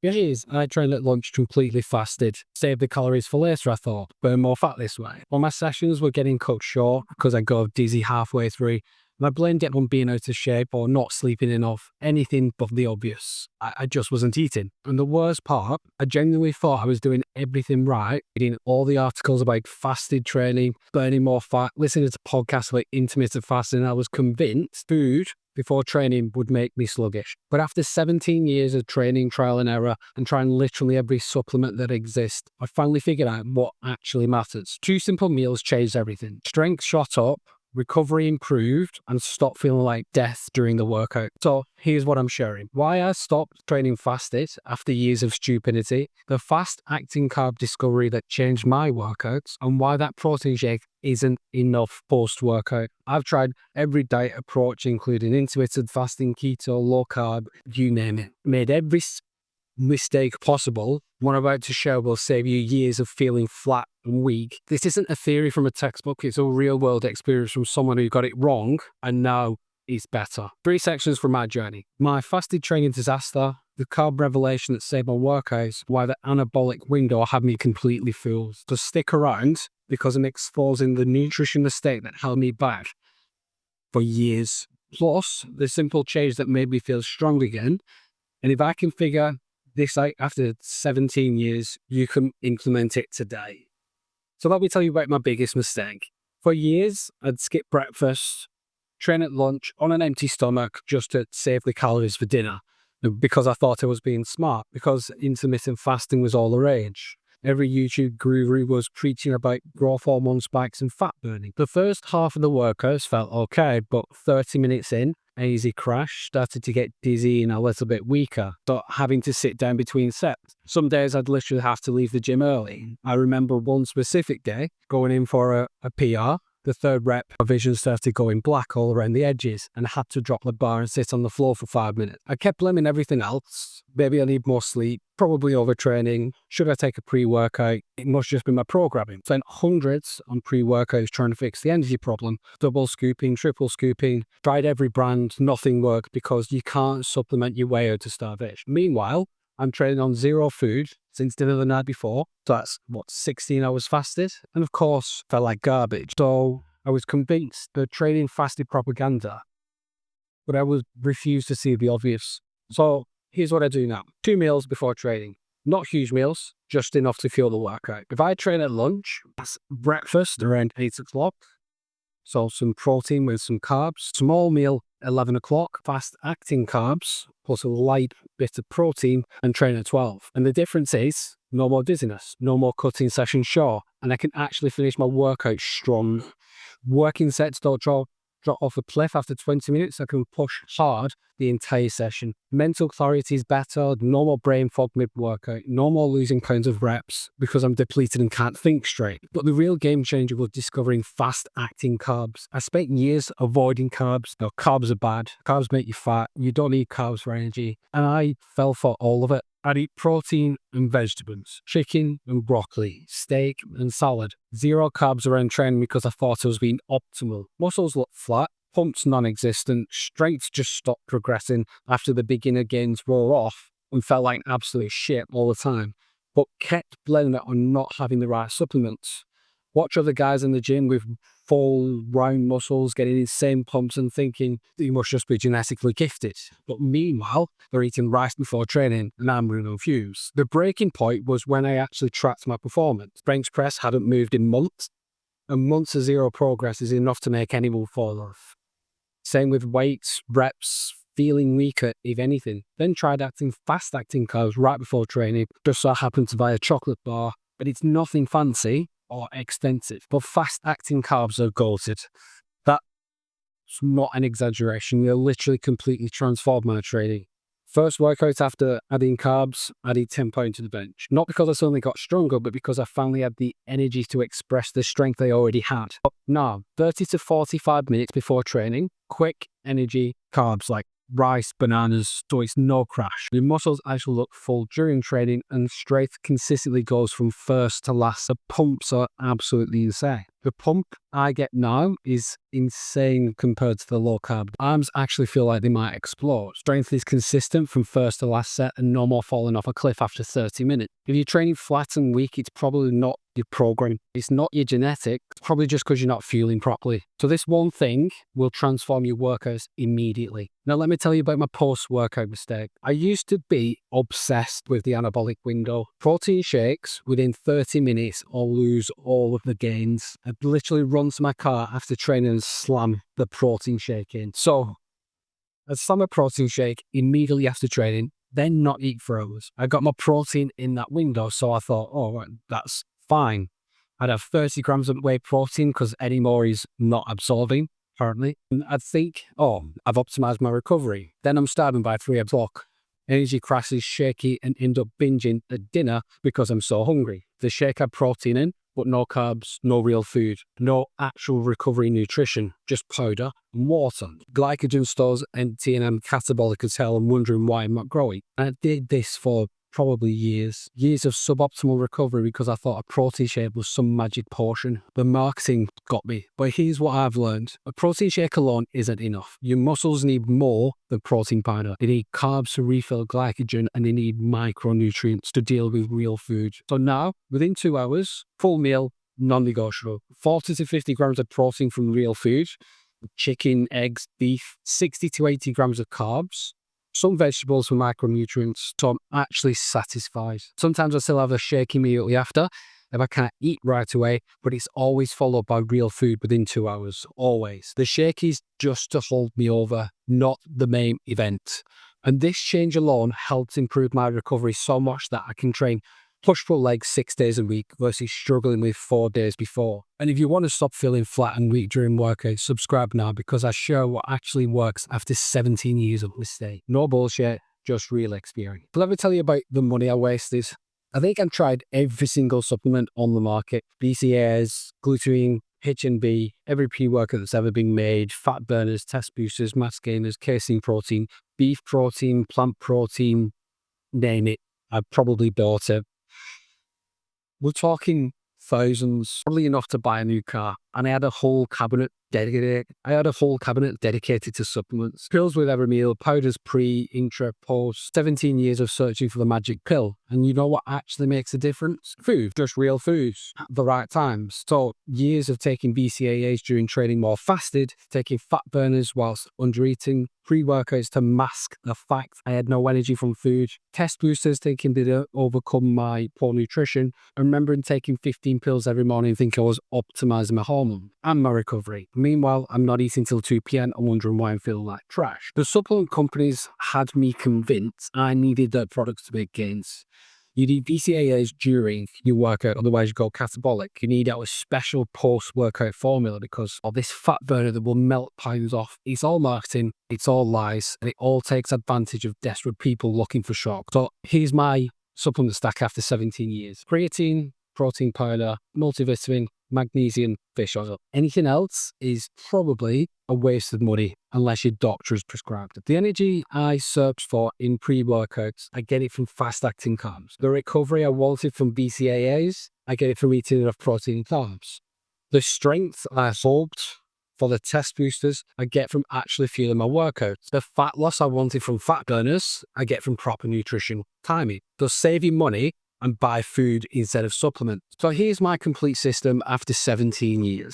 It is. I trained at lunch completely fasted. Save the calories for later, I thought. Burn more fat this way. While my sessions were getting cut short because I go dizzy halfway through, my blame didn't on being out of shape or not sleeping enough, anything but the obvious. I just wasn't eating. And the worst part, I genuinely thought I was doing everything right, reading all the articles about fasted training, burning more fat, listening to podcasts about intermittent fasting. I was convinced food before training would make me sluggish. But after 17 years of training, trial and error, and trying literally every supplement that exists, I finally figured out what actually matters. 2 simple meals changed everything. Strength shot up, recovery improved, and stopped feeling like death during the workout. So here's what I'm sharing. Why I stopped training fasted after years of stupidity, the fast acting carb discovery that changed my workouts, and why that protein shake isn't enough post-workout. I've tried every diet approach, including intermittent fasting, keto, low carb, you name it. Made every mistake possible. What I'm about to share will save you years of feeling flat and weak. This isn't a theory from a textbook, it's a real world experience from someone who got it wrong and now is better. 3 sections from my journey. My fasted training disaster, the carb revelation that saved my workouts, why the anabolic window had me completely fooled. So stick around because I'm exposing the nutrition mistake that held me back for years. Plus, the simple change that made me feel strong again. And if I can figure this out after 17 years, you can implement it today. So let me tell you about my biggest mistake. For years, I'd skip breakfast, train at lunch on an empty stomach just to save the calories for dinner. Because I thought I was being smart, because intermittent fasting was all the rage. Every YouTube guru was preaching about growth hormone spikes and fat burning. The first half of the workouts felt okay, but 30 minutes in, a easy crash, started to get dizzy and a little bit weaker, but having to sit down between sets. Some days I'd literally have to leave the gym early. I remember one specific day going in for a PR. The 3rd rep, my vision started going black all around the edges and I had to drop the bar and sit on the floor for 5 minutes. I kept blaming everything else. Maybe I need more sleep, probably overtraining. Should I take a pre-workout? It must just be my programming. Spent hundreds on pre-workouts trying to fix the energy problem. Double scooping, triple scooping, tried every brand, nothing worked because you can't supplement your way out of starvation. Meanwhile, I'm training on 0 food since dinner the night before. So that's, 16 hours fasted? And of course, felt like garbage. So I was convinced that training fasted propaganda, but I was refused to see the obvious. So here's what I do now. 2 meals before training. Not huge meals, just enough to fuel the workout. If I train at lunch, that's breakfast around 8 o'clock. So some protein with some carbs. Small meal, 11 o'clock. Fast acting carbs, plus a light bit of protein, and train at 12. And the difference is no more dizziness, no more cutting sessions short, and I can actually finish my workout strong. Working sets don't drop off a cliff after 20 minutes. I can push hard the entire session. Mental clarity is better, no more brain fog mid-workout, no more losing counts of reps because I'm depleted and can't think straight. But the real game changer was discovering fast-acting carbs. I spent years avoiding carbs. No, carbs are bad. Carbs make you fat. You don't need carbs for energy. And I fell for all of it. I'd eat protein and vegetables, chicken and broccoli, steak and salad. 0 carbs around training because I thought I was being optimal. Muscles looked flat, pumps non-existent, strength just stopped progressing after the beginner gains wore off and felt like absolute shit all the time, but kept blaming it on not having the right supplements. Watch other guys in the gym with full round muscles getting insane pumps and thinking you must just be genetically gifted. But meanwhile, they're eating rice before training and I'm running on fumes. The breaking point was when I actually tracked my performance. Bench press hadn't moved in months, and months of 0 progress is enough to make anyone fall off. Same with weights, reps, feeling weaker, if anything. Then tried fast acting carbs right before training, just so I happened to buy a chocolate bar, but it's nothing fancy or extensive, but fast-acting carbs are goated. That's not an exaggeration. They literally completely transformed my training. First workout after adding carbs, added 10 pounds to the bench. Not because I suddenly got stronger, but because I finally had the energy to express the strength I already had. But now, 30 to 45 minutes before training, quick energy carbs like rice, bananas, so it's no crash. Your muscles actually look full during training and strength consistently goes from first to last. The pumps are absolutely insane. The pump I get now is insane compared to the low carb. Arms actually feel like they might explode. Strength is consistent from first to last set and no more falling off a cliff after 30 minutes. If you're training flat and weak, it's probably not your program. It's not your genetic. It's probably just because you're not fueling properly. So this one thing will transform your workouts immediately. Now let me tell you about my post-workout mistake. I used to be obsessed with the anabolic window. Protein shakes within 30 minutes or lose all of the gains. I'd literally run to my car after training and slam the protein shake in. So I'd slam a protein shake immediately after training, then not eat for hours. I got my protein in that window, so I thought, oh, right, that's fine. I'd have 30 grams of whey protein because any more is not absorbing, apparently. And I'd think, oh, I've optimized my recovery. Then I'm starving by 3 o'clock. Energy crashes, shaky, and end up binging at dinner because I'm so hungry. The shake had protein in, but no carbs, no real food, no actual recovery nutrition, just powder and water. Glycogen stores empty and I'm catabolic as hell and wondering why I'm not growing. And I did this for probably years of suboptimal recovery because I thought a protein shake was some magic potion. The marketing got me, but here's what I've learned. A protein shake alone isn't enough. Your muscles need more than protein powder. They need carbs to refill glycogen and they need micronutrients to deal with real food. So now, within 2 hours, full meal, non-negotiable. 40 to 50 grams of protein from real food, chicken, eggs, beef, 60 to 80 grams of carbs, some vegetables for micronutrients, so I'm actually satisfied. Sometimes I still have a shake immediately after if I can't eat right away, but it's always followed by real food within 2 hours, always. The shake is just to hold me over, not the main event. And this change alone helped improve my recovery so much that I can train push-pull legs 6 days a week versus struggling with 4 days before. And if you want to stop feeling flat and weak during workouts, subscribe now because I share what actually works after 17 years of mistake. No bullshit, just real experience. But let me tell you about the money I wasted. I think I've tried every single supplement on the market. BCAAs, glutamine, H&B, every pre-workout that's ever been made, fat burners, test boosters, mass gainers, casein protein, beef protein, plant protein, name it. I've probably bought it. We're talking thousands, probably enough to buy a new car. And I had a whole cabinet dedicated. To supplements. Pills with every meal, powders pre, intra, post. 17 years of searching for the magic pill. And you know what actually makes a difference? Food, just real foods at the right times. So years of taking BCAAs during training while fasted, taking fat burners whilst undereating, pre-workouts to mask the fact I had no energy from food, test boosters taking to overcome my poor nutrition, and remembering taking 15 pills every morning thinking I was optimizing my hormone and my recovery. Meanwhile, I'm not eating till 2 p.m. and wondering why I'm feeling like trash. The supplement companies had me convinced I needed their products to make gains. You need BCAAs during your workout, otherwise you go catabolic. You need our special post-workout formula because of this fat burner that will melt pounds off. It's all marketing, it's all lies, and it all takes advantage of desperate people looking for shock. So here's my supplement stack after 17 years. Creatine, protein powder, multivitamin, magnesium, fish oil. Anything else is probably a waste of money unless your doctor has prescribed it. The energy I search for in pre-workouts, I get it from fast-acting carbs. The recovery I wanted from BCAAs, I get it from eating enough protein and carbs. The strength I hoped for the test boosters, I get from actually fueling my workouts. The fat loss I wanted from fat burners, I get from proper nutrition timing. Thus saving money and buy food instead of supplements. So here's my complete system after 17 years.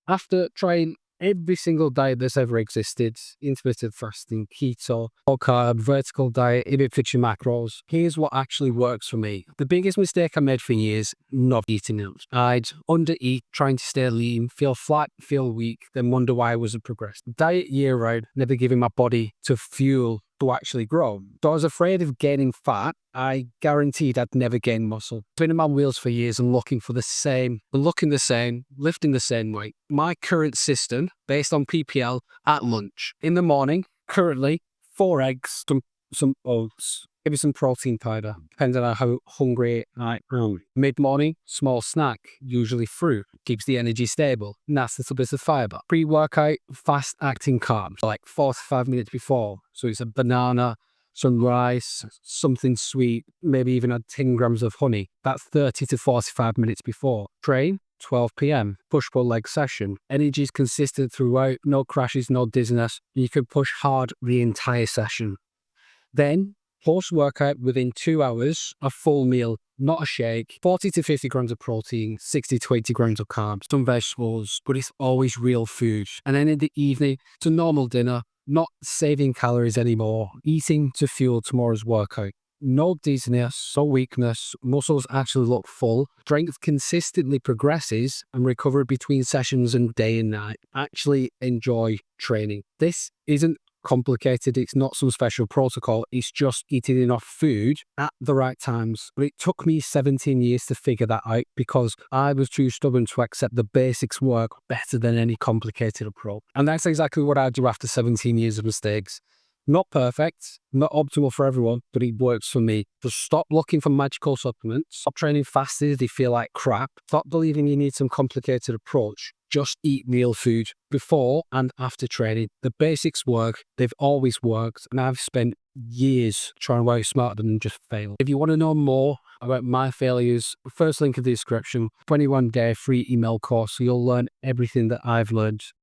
After trying every single diet that's ever existed, intermittent fasting, keto, low carb, vertical diet, if it fits your macros, here's what actually works for me. The biggest mistake I made for years, not eating enough. I'd undereat, trying to stay lean, feel flat, feel weak, then wonder why I wasn't progressing. Diet year round, never giving my body to fuel to actually grow. So I was afraid of gaining fat. I guaranteed I'd never gain muscle. Spinning my wheels for years and looking the same, lifting the same weight. My current system, based on PPL, at lunch. In the morning, currently, 4 eggs, some oats, maybe some protein powder, depending on how hungry I am. Mid-morning, small snack, usually fruit, keeps the energy stable. Nice little bit of fiber. Pre-workout, fast-acting carbs, like 45 minutes before. So it's a banana, some rice, something sweet, maybe even add 10 grams of honey. That's 30 to 45 minutes before. Train, 12 p.m. Push-pull leg session. Energy is consistent throughout, no crashes, no dizziness. You can push hard the entire session. Then, post-workout within 2 hours, a full meal, not a shake, 40 to 50 grams of protein, 60 to 80 grams of carbs, some vegetables, but it's always real food. And then in the evening, it's a normal dinner, not saving calories anymore, eating to fuel tomorrow's workout. No dizziness, no weakness, muscles actually look full, strength consistently progresses, and recovery between sessions and day and night. Actually enjoy training. This isn't complicated, it's not some special protocol, it's just eating enough food at the right times. But it took me 17 years to figure that out because I was too stubborn to accept the basics work better than any complicated approach. And that's exactly what I do after 17 years of mistakes. Not perfect, not optimal for everyone, but it works for me. Just stop looking for magical supplements. Stop training fasted if they feel like crap. Stop believing you need some complicated approach. Just eat real food before and after training. The basics work. They've always worked. And I've spent years trying to work smarter than just fail. If you want to know more about my failures, first link in the description, 21-day free email course. So you'll learn everything that I've learned